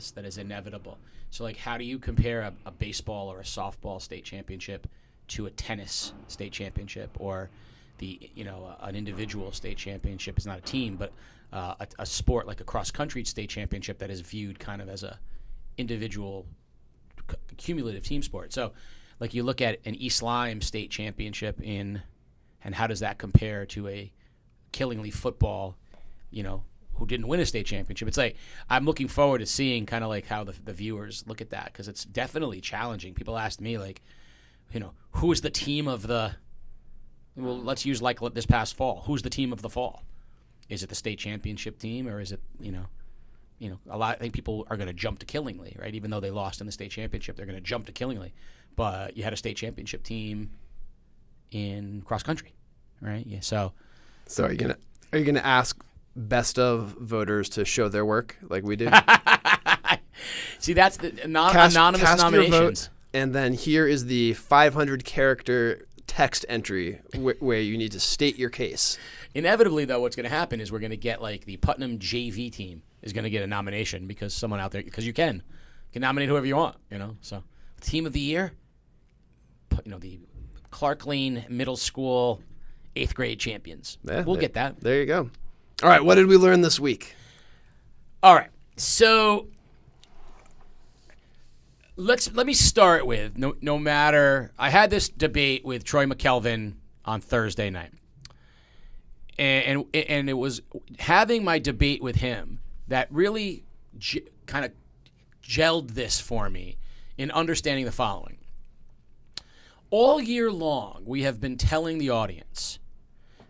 process that is inevitable. So, like, how do you compare a baseball or a softball state championship to a tennis state championship, or an individual state championship? Is not a team, but a sport like a cross-country state championship that is viewed kind of as a individual cumulative team sport. So, like, you look at an East Lyme state championship and how does that compare to a Killingly football, who didn't win a state championship? It's like, I'm looking forward to seeing kind of like how the viewers look at that, because it's definitely challenging. People ask me, like, who's the team of the, well, let's use like this past fall. Who's the team of the fall? Is it the state championship team, or is it, I think people are going to jump to Killingly, right? Even though they lost in the state championship, they're going to jump to Killingly. But you had a state championship team in cross country, right? Yeah. So are you gonna ask best of voters to show their work like we do? See, that's the anonymous cast nominations. Your vote, and then here is the 500-character text entry where you need to state your case. Inevitably, though, what's going to happen is we're going to get, like, the Putnam JV team is going to get a nomination because someone out there, because you can nominate whoever you want, So, team of the year, the Clark Lane Middle School 8th grade champions. Yeah, we'll get that. There you go. All right, what did we learn this week? All right, so let me start with no matter. I had this debate with Troy McKelvin on Thursday night, and it was having my debate with him that really kind of gelled this for me in understanding the following. All year long, we have been telling the audience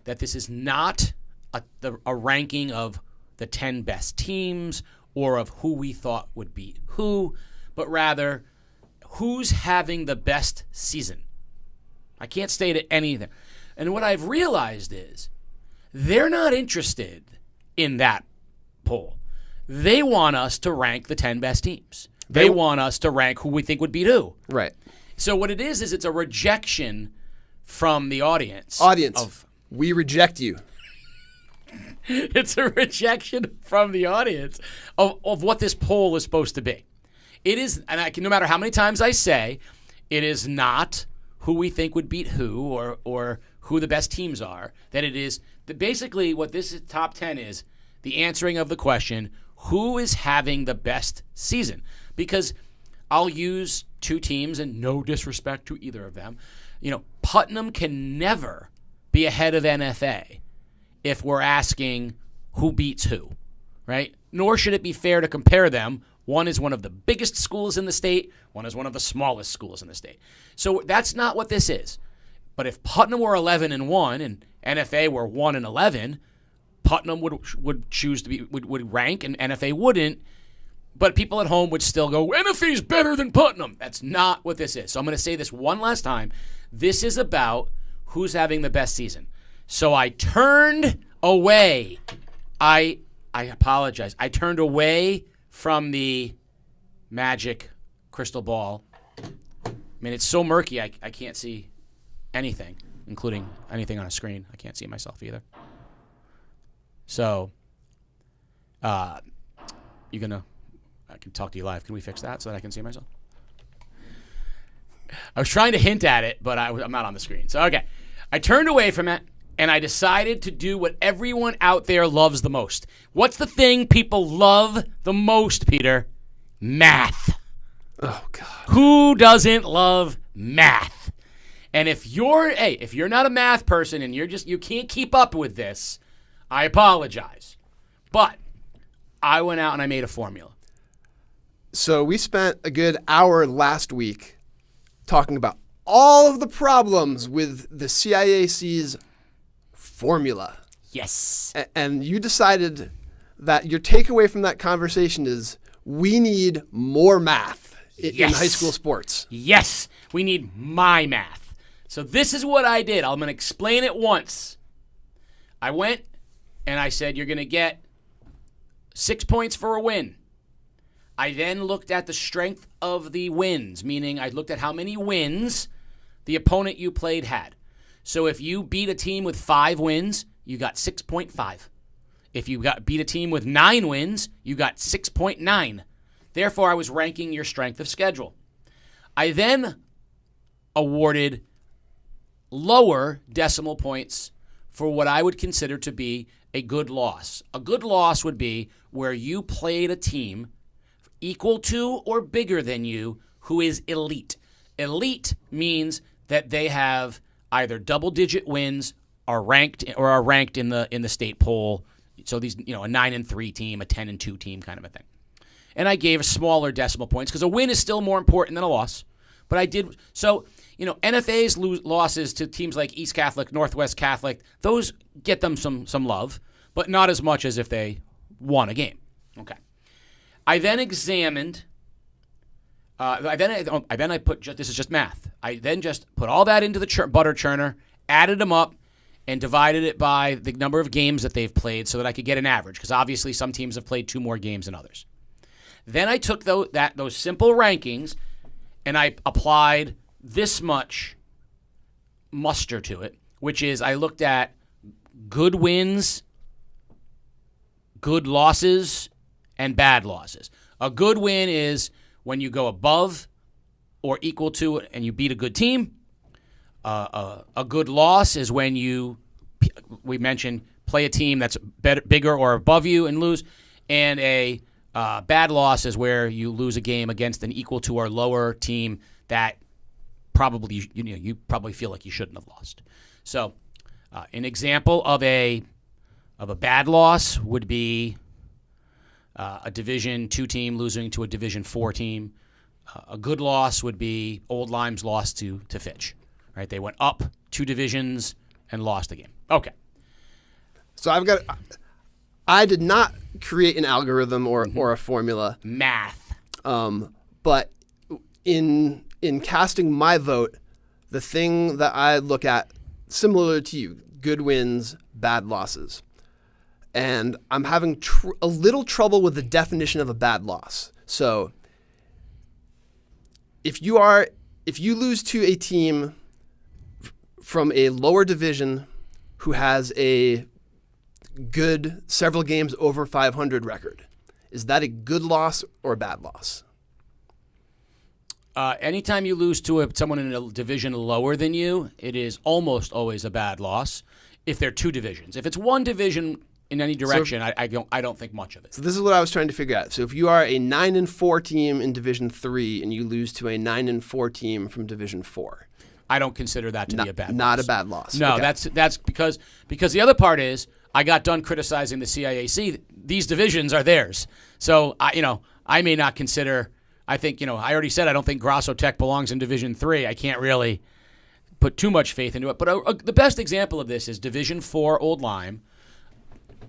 that this is not a ranking of the 10 best teams or of who we thought would beat who, but rather who's having the best season. I can't state it anything. And what I've realized is they're not interested in that poll. They want us to rank the 10 best teams. They want us to rank who we think would beat who. Right. So what it is it's a rejection from the audience. We reject you. It's a rejection from the audience of what this poll is supposed to be. It is, and no matter how many times I say, it is not who we think would beat who or who the best teams are. That it is basically what this top 10 is, the answering of the question, who is having the best season? Because I'll use two teams, and no disrespect to either of them. Putnam can never be ahead of NFA if we're asking who beats who, right? Nor should it be fair to compare them. One is one of the biggest schools in the state. One is one of the smallest schools in the state. So that's not what this is. But if Putnam were 11-1 and NFA were 1-11, Putnam would choose to be would rank and NFA wouldn't. But people at home would still go, NFA's better than Putnam. That's not what this is. So I'm going to say this one last time. This is about who's having the best season. So I turned away. I apologize. I turned away from the magic crystal ball. I mean, it's so murky, I can't see anything, including anything on a screen. I can't see myself either. So, I can talk to you live. Can we fix that so that I can see myself? I was trying to hint at it, but I'm not on the screen. So, okay. I turned away from it, and I decided to do what everyone out there loves the most. What's the thing people love the most, Peter? Math. Oh, God. Who doesn't love math? And if you're not a math person and you can't keep up with this, I apologize. But I went out and I made a formula. So we spent a good hour last week talking about all of the problems with the CIAC's formula. Yes. And you decided that your takeaway from that conversation is we need more math in high school sports. Yes. We need my math. So this is what I did. I'm going to explain it once. I went and I said, you're going to get 6 points for a win. I then looked at the strength of the wins, meaning I looked at how many wins the opponent you played had. So if you beat a team with 5 wins, you got 6.5. If you beat a team with 9 wins, you got 6.9. Therefore, I was ranking your strength of schedule. I then awarded lower decimal points for what I would consider to be a good loss. A good loss would be where you played a team equal to or bigger than you who is elite. Elite means that they have either double-digit wins or are ranked in the state poll. So these, a 9-3 team, a 10-2 team, kind of a thing. And I gave smaller decimal points because a win is still more important than a loss. But I did so. NFA's losses to teams like East Catholic, Northwest Catholic, those get them some love, but not as much as if they won a game. Okay. I then examined. I put. This is just math. I then just put all that into the butter churner, added them up, and divided it by the number of games that they've played, so that I could get an average. Because obviously, some teams have played 2 more games than others. Then I took those simple rankings, and I applied this much muster to it, which is I looked at good wins, good losses, and bad losses. A good win is when you go above or equal to it and you beat a good team. A good loss is when we mentioned, play a team that's bigger or above you and lose. And a bad loss is where you lose a game against an equal to or lower team that probably you probably feel like you shouldn't have lost. So, an example of a bad loss would be a Division II team losing to a Division IV team. A good loss would be Old Lime's loss to Fitch. Right? They went up 2 divisions and lost the game. Okay. So I did not create an algorithm or a formula. Math. But in casting my vote, the thing that I look at, similar to you, good wins, bad loses. And I'm having a little trouble with the definition of a bad loss. So if you lose to a team from a lower division who has a good several games over 500 record, is that a good loss or a bad loss? Anytime you lose to someone in a division lower than you, it is almost always a bad loss if they're 2 divisions. If it's 1 division in any direction, I don't think much of it. So this is what I was trying to figure out. So if you are a 9-4 team in Division 3 and you lose to a 9-4 team from Division 4, I don't consider that to be a bad loss. Not a bad loss. No, okay. that's because the other part is I got done criticizing the CIAC. These divisions are theirs. So I may not consider. I think I already said I don't think Grasso Tech belongs in Division 3. I can't really put too much faith into it. But the best example of this is Division 4 Old Lyme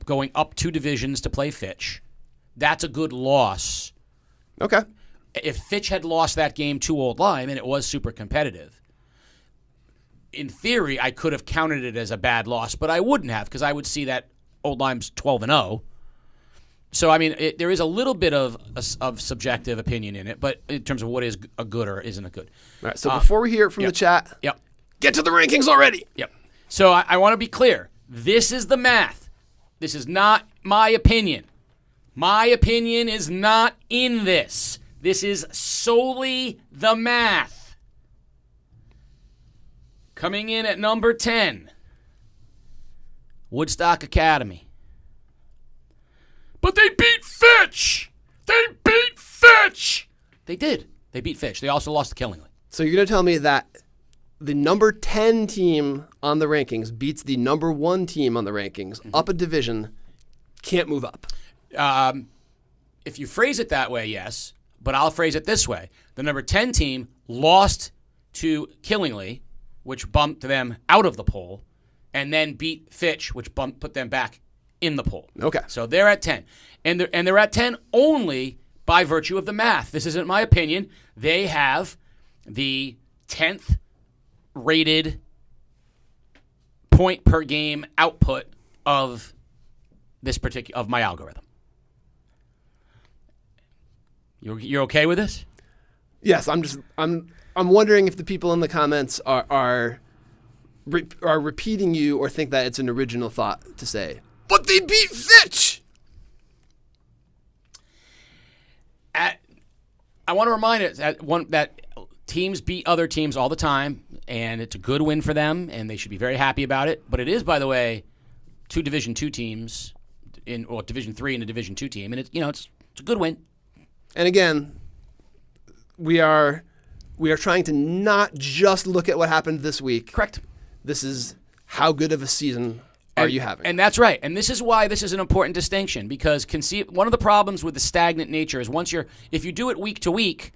going up 2 divisions to play Fitch. That's a good loss. Okay. If Fitch had lost that game to Old Lyme and it was super competitive, in theory, I could have counted it as a bad loss, but I wouldn't have because I would see that Old Lyme's 12-0. So, I mean, there is a little bit of subjective opinion in it, but in terms of what is a good or isn't a good. All right, so before we hear it from the chat, get to the rankings already. Yep. So I want to be clear. This is the math. This is not my opinion. My opinion is not in this. This is solely the math. Coming in at number 10, Woodstock Academy. But they beat Fitch! They beat Fitch! They did. They beat Fitch. They also lost to Killingly. So you're going to tell me that the number 10 team on the rankings beats the number 1 team on the rankings up a division, can't move up. If you phrase it that way, yes. But I'll phrase it this way. The number 10 team lost to Killingly, which bumped them out of the poll, and then beat Fitch, which put them back in the poll. Okay. So they're at 10. And they're at 10 only by virtue of the math. This isn't my opinion. They have the 10th rated point per game output of my algorithm. You're okay with this? Yes, I'm wondering if the people in the comments are repeating you or think that it's an original thought to say, but they beat Fitch! I want to remind it that teams beat other teams all the time, and it's a good win for them, and they should be very happy about it. But it is, by the way, 2 Division II teams or Division III and a Division II team, and it's a good win. And again, we are trying to not just look at what happened this week. Correct. This is how good of a season are you having? And that's right. And this is why this is an important distinction, because one of the problems with the stagnant nature is if you do it week to week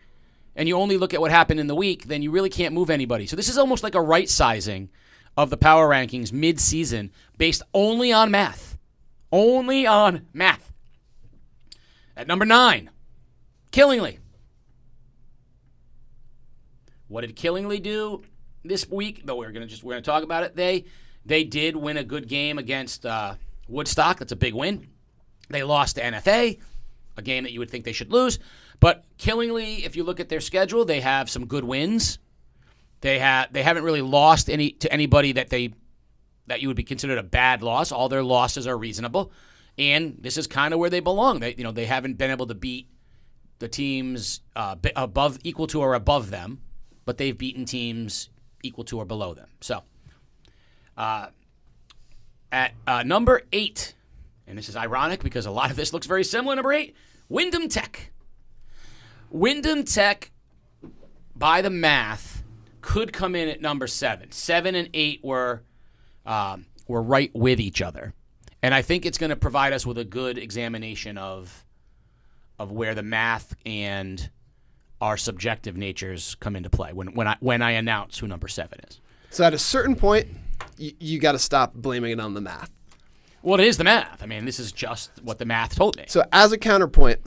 and you only look at what happened in the week, then you really can't move anybody. So this is almost like a right sizing of the power rankings mid-season based only on math. Only on math. At number 9, Killingly. What did Killingly do this week? But we're gonna talk about it. They did win a good game against Woodstock. That's a big win. They lost to NFA, a game that you would think they should lose. But Killingly, if you look at their schedule, they have some good wins. They haven't really lost to anybody that you would be considered a bad loss. All their losses are reasonable, and this is kind of where they belong. They haven't been able to beat the teams equal to or above them, but they've beaten teams equal to or below them. So. At number 8, and this is ironic because a lot of this looks very similar, number 8, Windham Tech. Windham Tech, by the math, could come in at number 7. 7 and 8 were right with each other. And I think it's going to provide us with a good examination of where the math and our subjective natures come into play when I announce who number 7 is. So at a certain point, you got to stop blaming it on the math. Well, it is the math. I mean, this is just what the math told me. So as a counterpoint,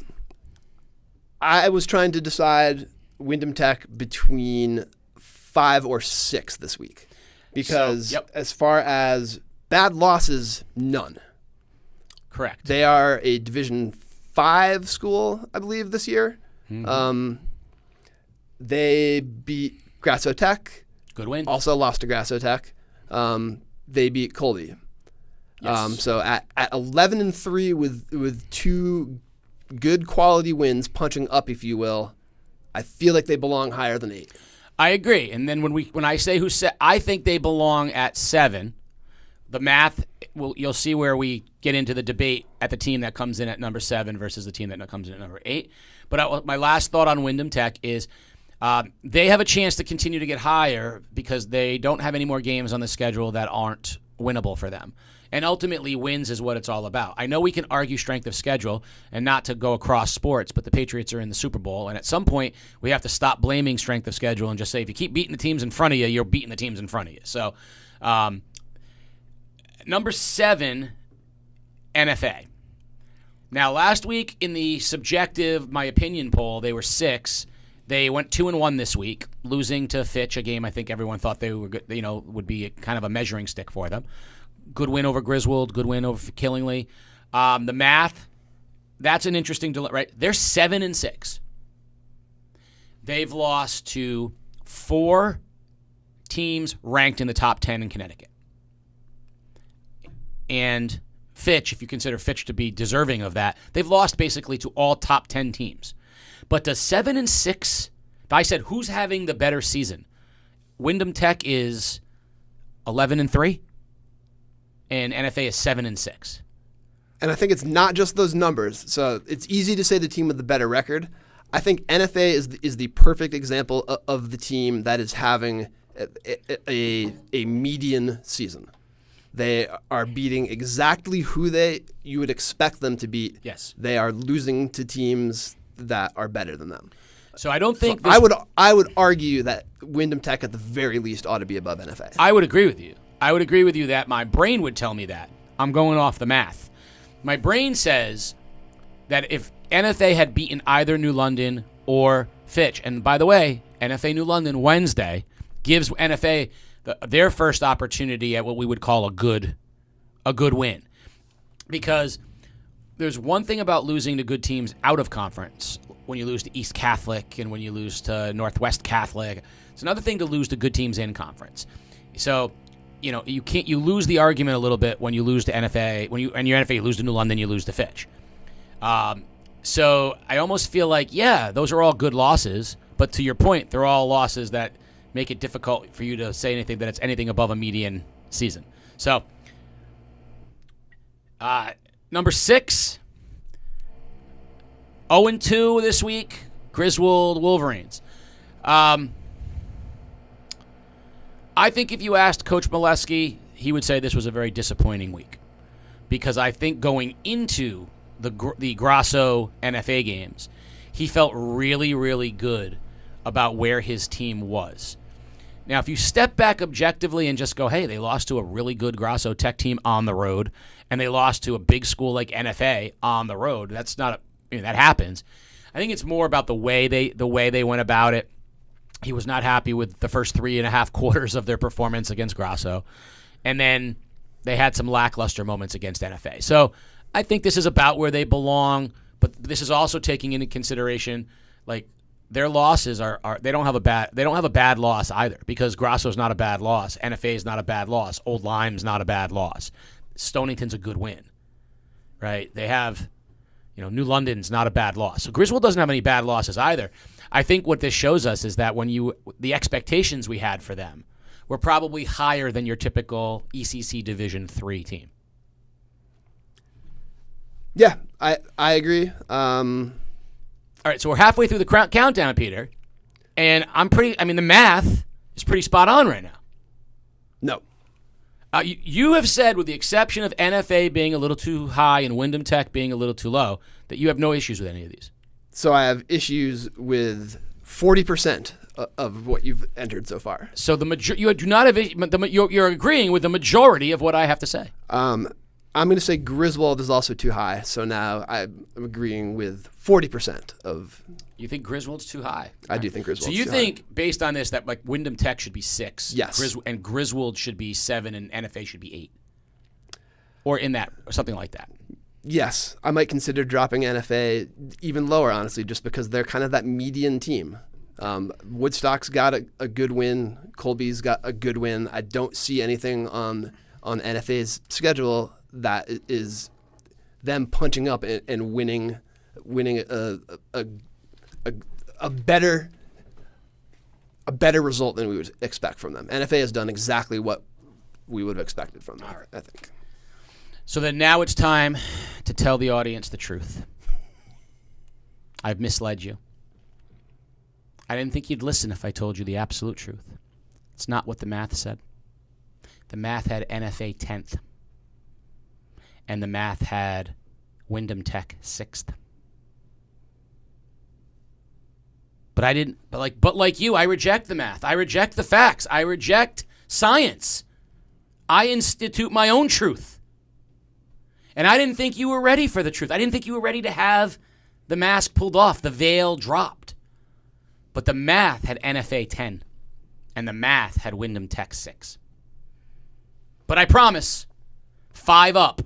I was trying to decide Windham Tech between 5 or 6 this week. Because as far as bad losses, none. Correct. They are a Division 5 school, I believe, this year. Mm-hmm. They beat Grasso Tech. Good win. Also lost to Grasso Tech. They beat Colby. Yes. So at 11-3 with 2 good quality wins, punching up, if you will, I feel like they belong higher than 8. I agree. And then when I say I think they belong at 7. The math, you'll see where we get into the debate at the team that comes in at number 7 versus the team that comes in at number 8. But my last thought on Windham Tech is they have a chance to continue to get higher because they don't have any more games on the schedule that aren't winnable for them. And ultimately, wins is what it's all about. I know we can argue strength of schedule and not to go across sports, but the Patriots are in the Super Bowl. And at some point, we have to stop blaming strength of schedule and just say, if you keep beating the teams in front of you, you're beating the teams in front of you. So, number 7, NFA. Now, last week in the subjective, my opinion poll, they were 6. They went 2-1 this week, losing to Fitch, a game I think everyone thought they were, would be kind of a measuring stick for them. Good win over Griswold, good win over Killingly. The math, that's an interesting right? They're 7-6. They've lost to 4 teams ranked in the top 10 in Connecticut. And Fitch, if you consider Fitch to be deserving of that, they've lost basically to all top 10 teams. But does 7-6, if I said who's having the better season, Windham Tech is 11-3, and NFA is 7-6. And I think it's not just those numbers. So it's easy to say the team with the better record. I think NFA is the perfect example of the team that is having a median season. They are beating exactly who you would expect them to beat. Yes. They are losing to teams that are better than them. So I don't think I would argue that Windham Tech at the very least ought to be above NFA. I would agree with you. I would agree with you that my brain would tell me that. I'm going off the math. My brain says that if NFA had beaten either New London or Fitch, and by the way, NFA New London Wednesday gives NFA their first opportunity at what we would call a good win. Because there's one thing about losing to good teams out of conference, when you lose to East Catholic and when you lose to Northwest Catholic. It's another thing to lose to good teams in conference. So, you lose the argument a little bit when you lose to NFA. When your NFA, you lose to New London, you lose to Fitch. So I almost feel like, yeah, those are all good losses. But to your point, they're all losses that make it difficult for you to say anything that it's anything above a median season. So, number 6, 0-2 this week, Griswold Wolverines. I think if you asked Coach Molesky, he would say this was a very disappointing week. Because I think going into the Grasso NFA games, he felt really, really good about where his team was. Now, if you step back objectively and just go, hey, they lost to a really good Grasso Tech team on the road, and they lost to a big school like NFA on the road, that's not that happens. I think it's more about the way they went about it. He was not happy with the first 3.5 quarters of their performance against Grasso, and then they had some lackluster moments against NFA. So I think this is about where they belong, but this is also taking into consideration like their losses are they don't have a bad loss either, because Grasso's not a bad loss, NFA's not a bad loss, Old Lyme's not a bad loss, Stonington's a good win, right? They have, New London's not a bad loss. So Griswold doesn't have any bad losses either. I think what this shows us is that the expectations we had for them were probably higher than your typical ECC Division III team. Yeah, I agree. All right, so we're halfway through the countdown, Peter, and the math is pretty spot on right now. No. You have said, with the exception of NFA being a little too high and Wyndham Tech being a little too low, that you have no issues with any of these. So I have issues with 40% of what you've entered so far. So you do not have you're agreeing with the majority of what I have to say. I'm going to say Griswold is also too high, so now I'm agreeing with 40% of... You think Griswold's too high? I do think Griswold's too high. So you think, based on this, that like Wyndham Tech should be 6, yes, and Griswold should be 7, and NFA should be 8? Or something like that? Yes. I might consider dropping NFA even lower, honestly, just because they're kind of that median team. Woodstock's got a good win. Colby's got a good win. I don't see anything on NFA's schedule that is them punching up and winning a better result than we would expect from them. NFA has done exactly what we would have expected from them, I think. So then now it's time to tell the audience the truth. I've misled you. I didn't think you'd listen if I told you the absolute truth. It's not what the math said. The math had NFA 10th. And the math had Wyndham Tech 6th. But like you, I reject the math. I reject the facts. I reject science. I institute my own truth. And I didn't think you were ready for the truth. I didn't think you were ready to have the mask pulled off, the veil dropped. But the math had NFA 10, and the math had Wyndham Tech 6. But I promise, 5 up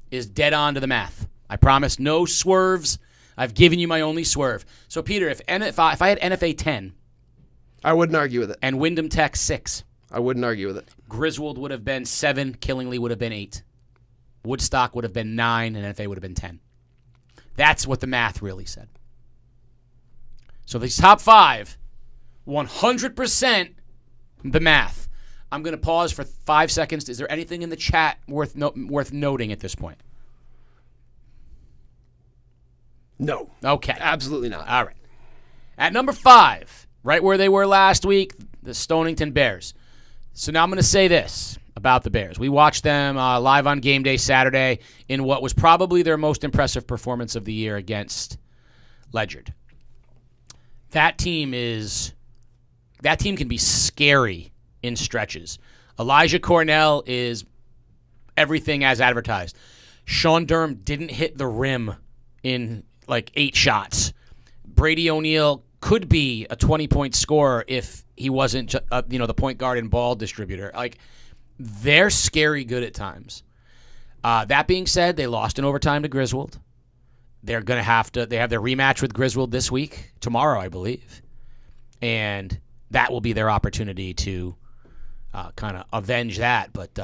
is dead on to the math. I promise no swerves. I've given you my only swerve. So, Peter, if I had NFA 10... I wouldn't argue with it. And Wyndham Tech 6... I wouldn't argue with it. Griswold would have been 7, Killingly would have been 8. Woodstock would have been 9, and NFA would have been 10. That's what the math really said. So these top 5, 100% the math. I'm going to pause for 5 seconds. Is there anything in the chat worth noting at this point? No. Okay. Absolutely not. All right. At number 5, right where they were last week, the Stonington Bears. So now I'm going to say this about the Bears. We watched them live on game day Saturday in what was probably their most impressive performance of the year against Ledyard. That team can be scary in stretches. Elijah Cornell is everything as advertised. Sean Durham didn't hit the rim in like 8 shots. Brady O'Neill could be a 20-point scorer if he wasn't the point guard and ball distributor. Like, they're scary good at times. That being said, they lost in overtime to Griswold. They're going to have their rematch with Griswold this week, tomorrow, I believe. And that will be their opportunity to kind of avenge that. But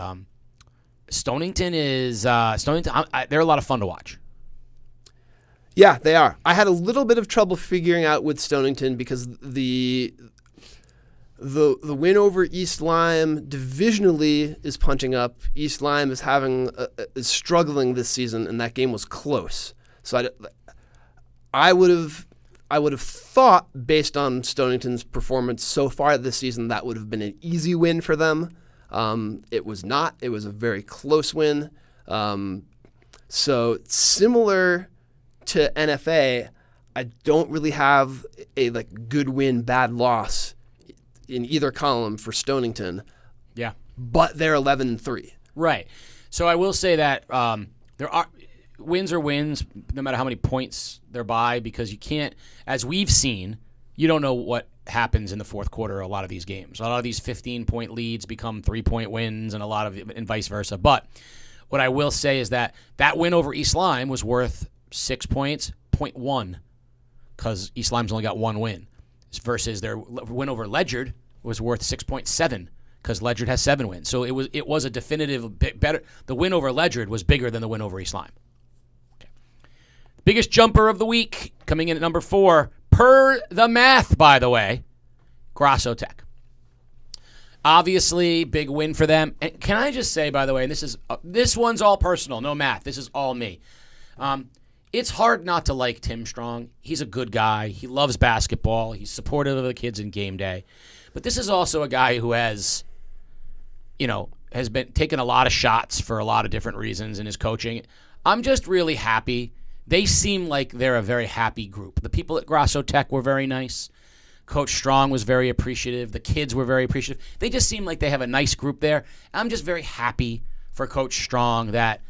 Stonington is they're a lot of fun to watch. Yeah, they are. I had a little bit of trouble figuring out with Stonington because the win over East Lyme divisionally is punching up. East Lyme is is struggling this season, and that game was close. So I would have thought, based on Stonington's performance so far this season, that would have been an easy win for them. It was not. It was a very close win. So similar to NFA, I don't really have a good win, bad loss in either column for Stonington. Yeah. But they're 11-3. Right. So I will say that there are wins are wins, no matter how many points they're by, because you can't, as we've seen, you don't know what happens in the fourth quarter of a lot of these games. A lot of these 15-point leads become 3-point wins, and vice versa. But what I will say is that win over East Lyme was worth 6 points, 0.1, because East Lyme's only got one win, versus their win over Ledyard was worth 6.7 because Ledyard has 7 wins. So it was a definitive bit better. The win over Ledyard was bigger than the win over East Lyme. Okay. Biggest jumper of the week coming in at number 4, per the math, by the way, Grasso Tech. Obviously, big win for them. And can I just say, by the way, and this one's all personal, no math. This is all me. It's hard not to like Tim Strong. He's a good guy. He loves basketball. He's supportive of the kids in game day. But this is also a guy who has been taking a lot of shots for a lot of different reasons in his coaching. I'm just really happy. They seem like they're a very happy group. The people at Grasso Tech were very nice. Coach Strong was very appreciative. The kids were very appreciative. They just seem like they have a nice group there. I'm just very happy for Coach Strong that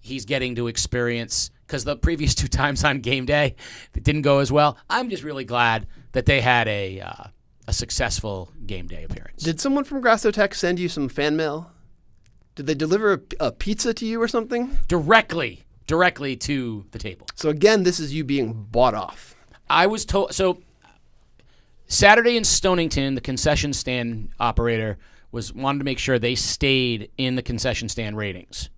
he's getting to experience, because the previous 2 times on game day, it didn't go as well. I'm just really glad that they had a successful game day appearance. Did someone from Grasso Tech send you some fan mail? Did they deliver a pizza to you or something? Directly to the table. So again, this is you being bought off. I was told. So Saturday in Stonington, the concession stand operator wanted to make sure they stayed in the concession stand ratings.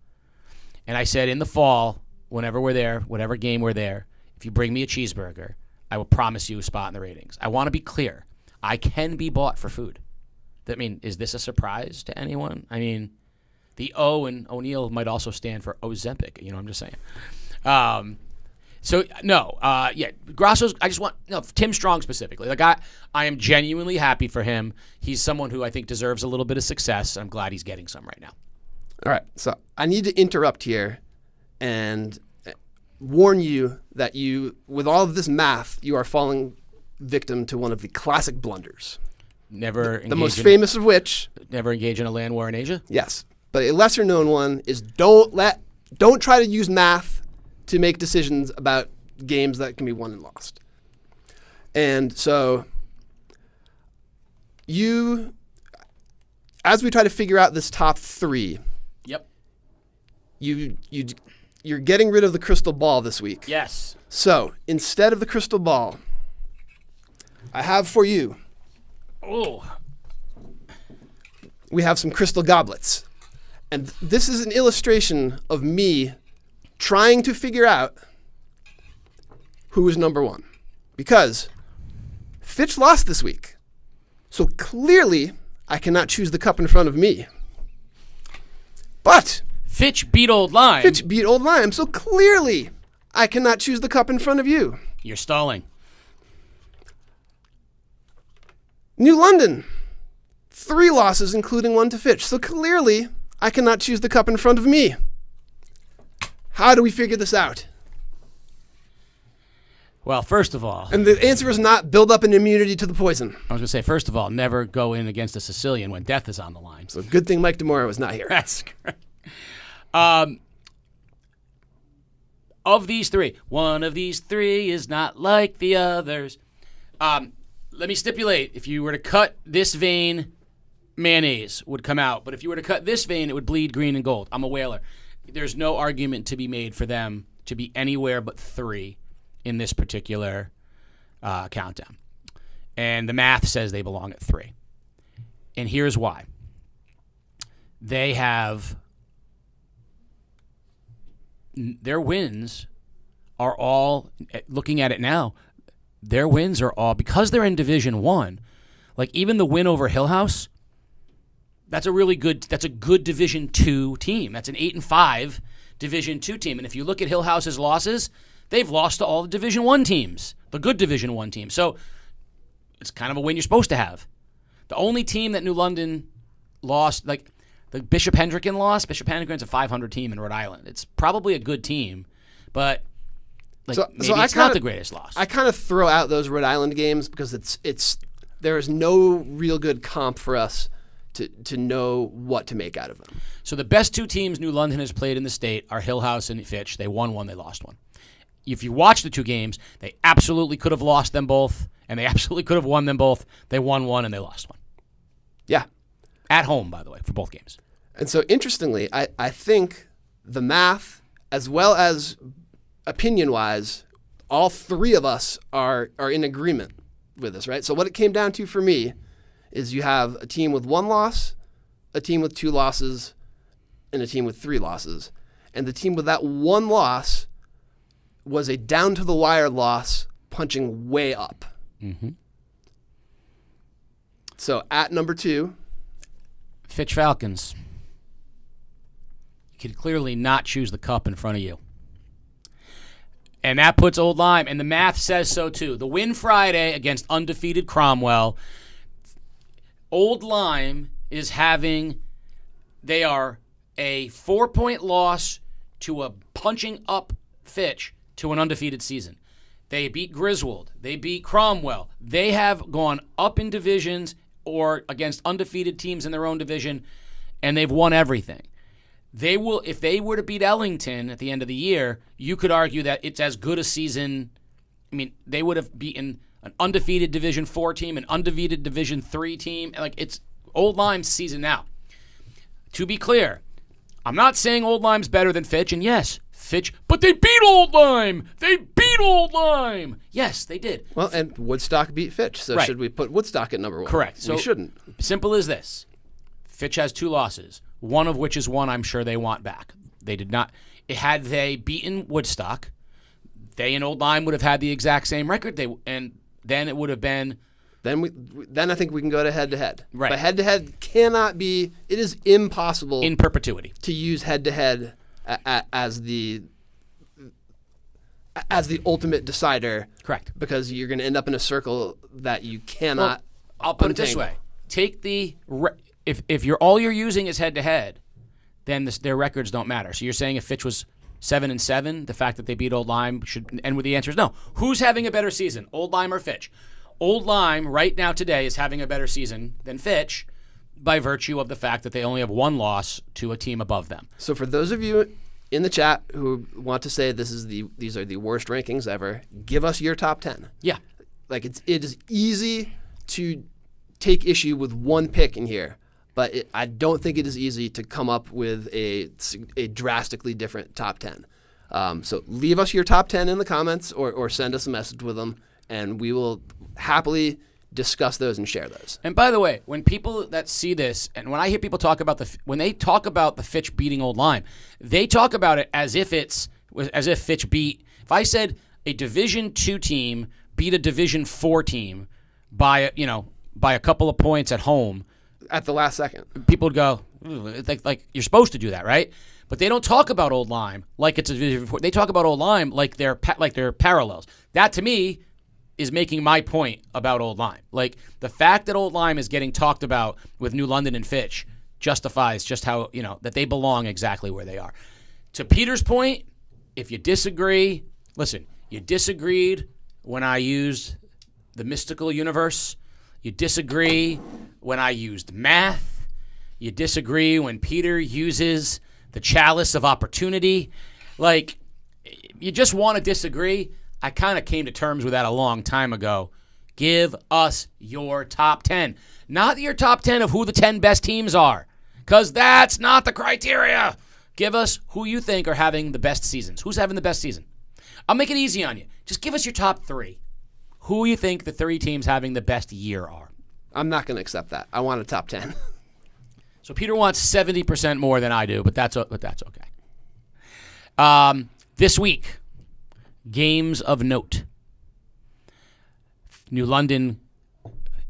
And I said, in the fall, whenever we're there, whatever game we're there, if you bring me a cheeseburger, I will promise you a spot in the ratings. I want to be clear. I can be bought for food. Is this a surprise to anyone? The O in O'Neill might also stand for Ozempic. I'm just saying. Grasso's, Tim Strong specifically. I am genuinely happy for him. He's someone who I think deserves a little bit of success. I'm glad he's getting some right now. All right, so I need to interrupt here and warn you that with all of this math, you are falling victim to one of the classic blunders. The most famous of which... Never engage in a land war in Asia? Yes, but a lesser-known one is don't try to use math to make decisions about games that can be won and lost. And so as we try to figure out this top 3... Yep. You're getting rid of the crystal ball this week. Yes. So instead of the crystal ball, I have for you. Oh. We have some crystal goblets, and this is an illustration of me trying to figure out who is number 1, because Fitch lost this week, so clearly I cannot choose the cup in front of me. But Fitch beat Old Lyme. So clearly I cannot choose the cup in front of you. You're stalling. New London, 3 losses, including 1 to Fitch. So clearly I cannot choose the cup in front of me. How do we figure this out? Well, first of all... And the answer is not build up an immunity to the poison. I was going to say, first of all, never go in against a Sicilian when death is on the line. So good thing Mike DeMora was not here. That's correct. Of these 3, one of these 3 is not like the others. Let me stipulate, if you were to cut this vein, mayonnaise would come out. But if you were to cut this vein, it would bleed green and gold. I'm a whaler. There's no argument to be made for them to be anywhere but 3 in this particular countdown. And the math says they belong at 3. And here's why. They have... Their wins are all, looking at it now, their wins are all, because they're in Division One. Like even the win over Hill House, that's a good Division II team. That's an 8-5 Division II team. And if you look at Hill House's losses, they've lost to all the Division I teams, the good Division I teams. So it's kind of a win you're supposed to have. The only team that New London lost, like the Bishop Hendricken lost. Bishop Hendricken's a 500 team in Rhode Island. It's probably a good team, but maybe it's not the greatest loss. I kind of throw out those Rhode Island games because there is no real good comp for us to know what to make out of them. So the best two teams New London has played in the state are Hill House and Fitch. They won one, they lost one. If you watch the two games, they absolutely could have lost them both, and they absolutely could have won them both. They won one and they lost one. Yeah. At home, by the way, for both games. And so interestingly, I think the math, as well as opinion-wise, all three of us are in agreement with this, right? So what it came down to for me is you have a team with one loss, a team with two losses, and a team with three losses. And the team with that one loss was a down-to-the-wire loss, punching way up. Mm-hmm. So at number 2... Fitch Falcons. You could clearly not choose the cup in front of you. And that puts Old Lyme, and the math says so too. The win Friday against undefeated Cromwell, Old Lyme is they are a 4-point loss to a punching up Fitch to an undefeated season. They beat Griswold. They beat Cromwell. They have gone up in divisions or against undefeated teams in their own division, and they've won everything. They will, if they were to beat Ellington at the end of the year, you could argue that it's as good a season. I mean, they would have beaten an undefeated Division 4 team, an undefeated Division 3 team. Like, it's Old Lyme's season now. To be clear, I'm not saying Old Lyme's better than Fitch, and yes, Fitch, but they beat Old Lyme! They beat Old Lyme! Yes, they did. Well, and Woodstock beat Fitch, so right. Should we put Woodstock at number 1? Correct. So we shouldn't. Simple as this. Fitch has 2 losses, one of which is one I'm sure they want back. They did not. Had they beaten Woodstock, they and Old Lyme would have had the exact same record. And then it would have been. Then I think we can go to head-to-head. Right. But head-to-head cannot be. It is impossible in perpetuity to use head-to-head as the ultimate decider. Correct. Because you're going to end up in a circle that you cannot. Well, I'll put it this way: take the if all you're using is head-to-head, then their records don't matter. So you're saying if Fitch was 7-7, the fact that they beat Old Lyme should end with the answer is no. Who's having a better season, Old Lyme or Fitch? Old Lyme right now today is having a better season than Fitch by virtue of the fact that they only have one loss to a team above them. So for those of you in the chat who want to say these are the worst rankings ever, give us your top 10. Yeah. Like it is easy to take issue with one pick in here, but I don't think it is easy to come up with a drastically different top 10. So leave us your top 10 in the comments or send us a message with them, and we will happily discuss those and share those. And by the way, when people that see this, and when I hear people talk about when they talk about the Fitch beating Old Lyme, they talk about it as if Fitch beat. If I said a Division II team beat a Division 4 team by a couple of points at home at the last second, people would go, like you're supposed to do that, right? But they don't talk about Old Lyme like it's a Division 4. They talk about Old Lyme like they're parallels. That to me is making my point about Old Lyme. Like the fact that Old Lyme is getting talked about with New London and Fitch justifies just how, that they belong exactly where they are. To Peter's point, if you disagree, listen, you disagreed when I used the mystical universe. You disagree when I used math. You disagree when Peter uses the chalice of opportunity. Like, you just want to disagree. I kind of came to terms with that a long time ago. Give us your top 10. Not your top 10 of who the 10 best teams are, because that's not the criteria. Give us who you think are having the best seasons. Who's having the best season? I'll make it easy on you. Just give us your top 3. Who you think the 3 teams having the best year are. I'm not going to accept that. I want a top 10. So Peter wants 70% more than I do, but that's okay. This week, games of note. New London,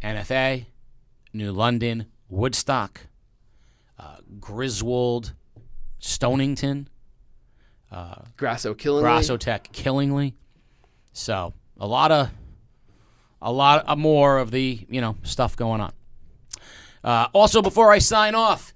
NFA, New London, Woodstock, Griswold, Stonington, Grasso Killingly. Grasso Tech, Killingly. So a lot more of the stuff going on. Also, before I sign off,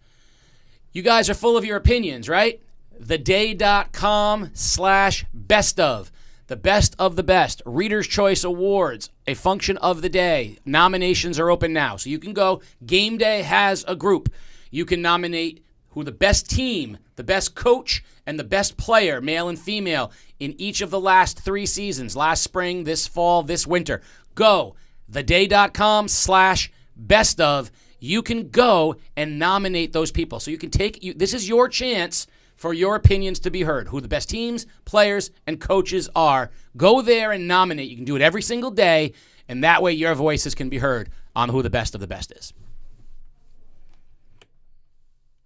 you guys are full of your opinions, right? theday.com/best of. The best of the best. Reader's Choice Awards, a function of the day. Nominations are open now. So you can go. Game Day has a group. You can nominate who the best team, the best coach, and the best player, male and female, in each of the last 3 seasons. Last spring, this fall, this winter. Go. theday.com/best of. You can go and nominate those people. So you can this is your chance for your opinions to be heard, who the best teams, players, and coaches are. Go there and nominate. You can do it every single day, and that way your voices can be heard on who the best of the best is.